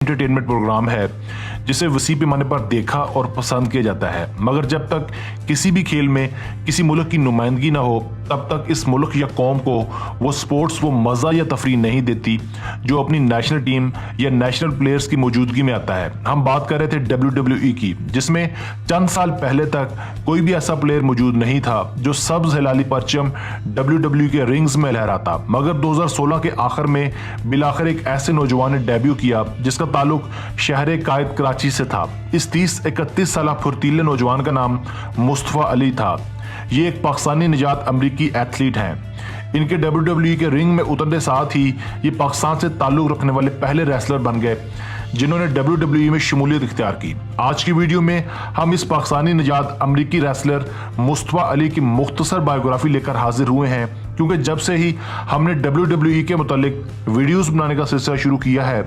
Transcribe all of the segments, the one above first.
Entertainment programme है जिसे वसी पैमाने पर देखा और पसंद किया जाता है, मगर जब तक किसी भी खेल में किसी मुल्क की नुमाइंदगी ना हो तब तक इस मुल्क या कौम को वो स्पोर्ट्स वो मज़ा या तफरीह नहीं देती जो अपनी नेशनल टीम या नेशनल प्लेयर्स की मौजूदगी में आता है। हम बात कर रहे थे WWE की, जिसमें चंद साल पहले तक कोई भी ऐसा प्लेयर मौजूद नहीं था जो सब्ज हिलाली परचम WWE के रिंग्स में लहराता, मगर 2016 के आखिर में बिलाखिर एक ऐसे नौजवान ने डेब्यू किया जिसका ताल्लुक शहर कायद कराची से था। इस 30-31 साल फुर्तीले नौजवान का नाम मुस्तफ़ा अली था। ये एक पाकिस्तानी निजात अमरीकी एथलीट हैं। इनके WWE के रिंग में उतरने साथ ही ये पाकिस्तान से ताल्लुक रखने वाले पहले रेसलर बन गए जिन्होंने WWE में शमूलियत इख्तियार की। आज की वीडियो में हम इस पाकिस्तानी निजात अमरीकी रेसलर मुस्तफ़ा अली की मुख्तसर बायोग्राफी लेकर हाजिर हुए हैं, क्योंकि जब से ही हमने WWE के मुतालिक वीडियोस बनाने का सिलसिला शुरू किया है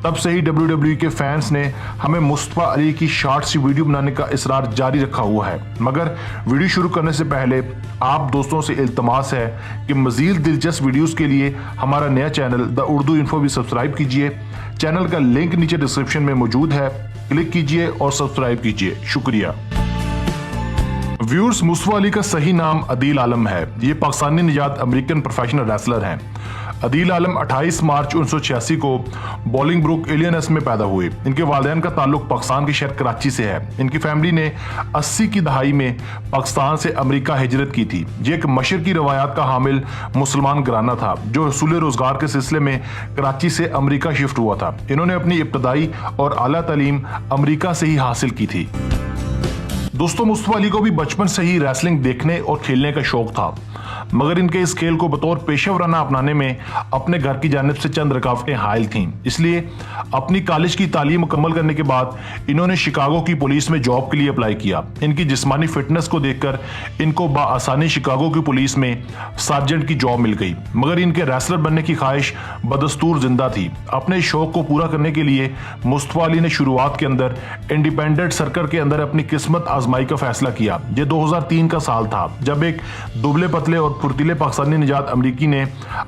तब से ही WWE के फैंस ने हमें मुस्तफ़ा अली की शॉर्ट सी वीडियो बनाने का इसरार जारी रखा हुआ है। मगर वीडियो शुरू करने से पहले आप दोस्तों से इल्तमास है कि मज़ीद दिलचस्प वीडियोस के लिए हमारा नया चैनल द उर्दू इन्फो भी सब्सक्राइब कीजिए। चैनल का लिंक नीचे डिस्क्रिप्शन में मौजूद है, क्लिक कीजिए और सब्सक्राइब कीजिए। शुक्रिया। व्यूअर्स, मुस्तफ़ा अली का सही नाम अदील आलम है। ये पाकिस्तानी निजात अमेरिकन प्रोफेशनल रेसलर हैं। अदील आलम 28 मार्च 1986 को बोलिंगब्रुक इलियनस में पैदा हुए। इनके वालिदैन का ताल्लुक पाकिस्तान के शहर कराची से है। इनकी फैमिली ने 80 की दहाई में पाकिस्तान से अमेरिका हिजरत की थी। ये एक मशरकी रवायात का हामिल मुसलमान घराना था जो हसूल रोजगार के सिलसिले में कराची से अमेरिका शिफ्ट हुआ था। इन्होंने अपनी इब्तदाई और आला तालीम अमेरिका से ही हासिल की थी। दोस्तों, मुस्तफ़ा अली को भी बचपन से ही रेसलिंग देखने और खेलने का शौक था, मगर इनके इस खेल को बतौर पेशेवराना अपनाने में अपने घर की जानिब से चंद रुकावटें हायल थीं। इसलिए अपनी कॉलेज की तालीम मुकम्मल करने के बाद इन्होंने शिकागो की पुलिस में जॉब के लिए अप्लाई किया। इनकी जिस्मानी फिटनेस को देखकर इनको बाआसानी शिकागो की पुलिस में सार्जेंट की जॉब मिल गई, मगर इनके रेसलर बनने की ख्वाहिश बदस्तूर जिंदा थी। अपने शौक को पूरा करने के लिए मुस्तफ़ा अली ने शुरुआत के अंदर इंडिपेंडेंट सर्कल के अंदर अपनी किस्मत आजमाई का फैसला किया। ये 2003 का साल था जब एक दुबले पतले और फुर्तीले पाकिस्तानी निजात अमरीकी ने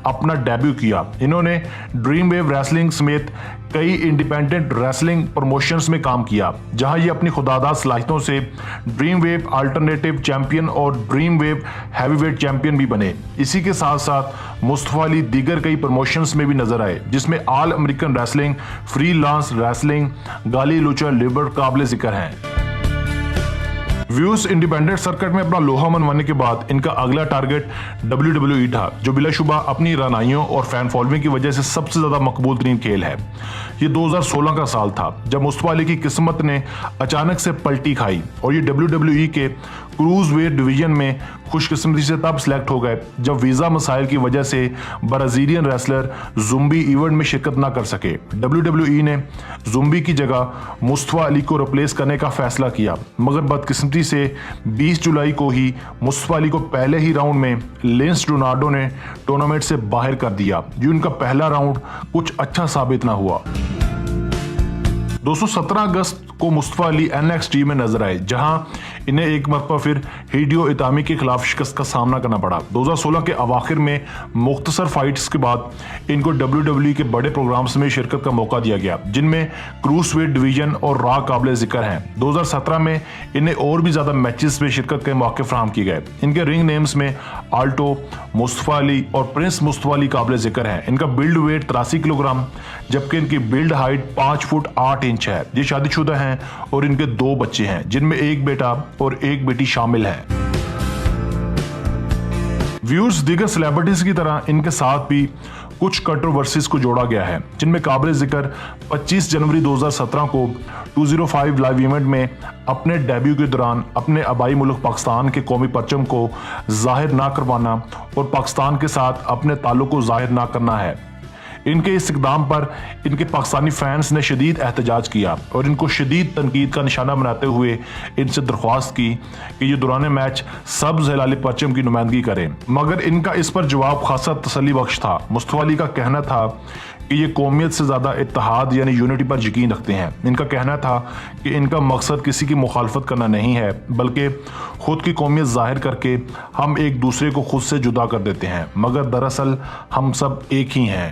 अपना डेब्यू किया। इन्होंने ड्रीम वेव रेसलिंग समेत कई इंडिपेंडेंट रेसलिंग प्रमोशंस में काम किया, जहां ये अपनी खुदादाद सलाहियतों से ड्रीम वेव अल्टरनेटिव चैंपियन और ड्रीम वेव हैवीवेट चैंपियन भी बने। इसी के साथ साथ मुस्तफ़ा अली दीगर कई प्रमोशंस में भी नजर आए, जिसमें all American wrestling, free lance wrestling, गाली लूचा लिबर्ट काबिल जिक्र हैं। व्यूअर्स, इंडिपेंडेंट सर्किट में अपना लोहा मनवाने के बाद इनका अगला टारगेट WWE था, जो बिलाशुबा अपनी रनाइयों और फैन फॉलोइंग की वजह से सबसे ज्यादा मकबूल तरीन खेल है। ये 2016 का साल था जब मुस्तफ़ा अली की किस्मत ने अचानक से पलटी खाई और ये WWE के क्रूज वेट डिवीजन में खुशकिस्मती से तब सिलेक्ट हो गए जब वीजा मसाइल की वजह से ब्राजीलियन रेसलर जुम्बी इवेंट में शिरकत ना कर सके। WWE ने जुम्बी की जगह मुस्तफ़ा अली को रिप्लेस करने का फैसला किया, मगर बदकिस्मती से 20 जुलाई को ही मुस्तफ़ा अली को पहले ही राउंड में लिंस डोनाल्डो ने टूर्नामेंट से बाहर कर दिया। जो उनका पहला राउंड कुछ अच्छा साबित ना हुआ। दोस्तों, 17 अगस्त को मुस्तफ़ा अली NXT में नजर आए, जहां इन्हें एक मरतबा फिर हिडियो इतामी के खिलाफ शिकस्त का सामना करना पड़ा। 2016 के अवाखिर में मुख्तसर फाइट्स के बाद इनको WWE के बड़े प्रोग्राम्स में शिरकत का मौका दिया गया, जिनमें क्रूज़वेट डिवीजन और रॉ काबिल जिक्र हैं। 2017 में इन्हें और भी ज्यादा मैचेस में शिरकत के मौके फराहम किए गए। इनके रिंग नेम्स में आल्टो, मुस्तफ़ा अली और प्रिंस मुस्तफ़ा अली काबिल जिक्र हैं। इनका बिल्ड वेट 83 किलोग्राम जबकि इनकी बिल्ड हाइट 5 फुट 8 इंच है। ये शादीशुदा हैं और इनके 2 बच्चे हैं, जिनमें एक बेटा और एक बेटी शामिल है। व्यूअर्स, दीगर सेलिब्रिटीज की तरह इनके साथ भी कुछ कंट्रोवर्सीज को जोड़ा गया है, जिनमें काबिल जिक्र 25 जनवरी 2017 को 205 लाइव इवेंट में अपने डेब्यू के दौरान अपने आबाई मुल्क पाकिस्तान के कौमी परचम को जाहिर ना करवाना और पाकिस्तान के साथ अपने ताल्लुक को जाहिर ना करना है। इनके इस इकदाम पर इनके पाकिस्तानी फैंस ने शदीद एहतजाज किया और इनको शदीद तनकीद का निशाना बनाते हुए इनसे दरख्वास्त की कि ये दौरान मैच सब्ज हिलाली परचम की नुमाइंदगी करें, मगर इनका इस पर जवाब खासा तसल्ली बख्श था। मुस्तफ़ा अली का कहना था कि ये कौमियत से ज़्यादा इत्तेहाद यानी यूनिटी पर यकीन रखते हैं। इनका कहना था कि इनका मकसद किसी की मुखालफत करना नहीं है, बल्कि खुद की कौमियत जाहिर करके हम एक दूसरे को खुद से जुदा कर देते हैं, मगर दरअसल हम सब एक ही हैं।